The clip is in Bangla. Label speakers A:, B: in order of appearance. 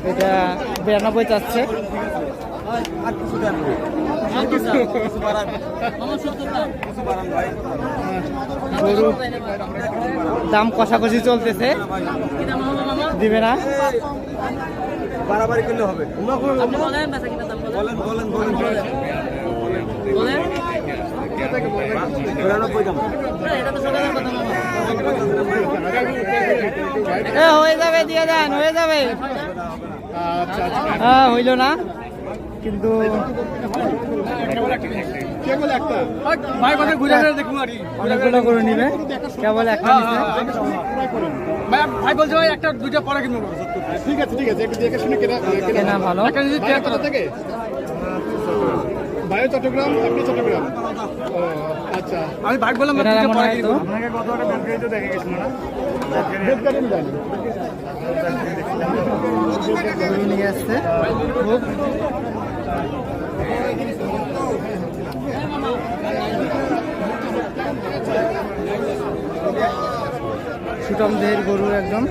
A: এটা 92 চাচ্ছে। গরু দাম কষাকষি চলতেছে, দিবে না।
B: বাড়াবাড়ি করলে হবে।
A: হয়ে যাবে, দিয়ে দেন, হয়ে যাবে। হইল না কিন্তু অনেকগুলো গরু নিবে, কেবল একটা
B: ভাই বলছে ভাই একটা দুইটা পরে কিনবো। ঠিক আছে ঠিক আছে, একটু দেখে শুনে
A: কেনা ভালো।
B: থেকে ভাই চট্টগ্রাম, আপনি চট্টগ্রাম। আচ্ছা, আমি ভাই বললাম আপনাকে কত টাকা ব্যাংকে তো দেখে গেছিল না,
A: নিয়ে আসছে খুব। সুটম দেহের গরু একদম।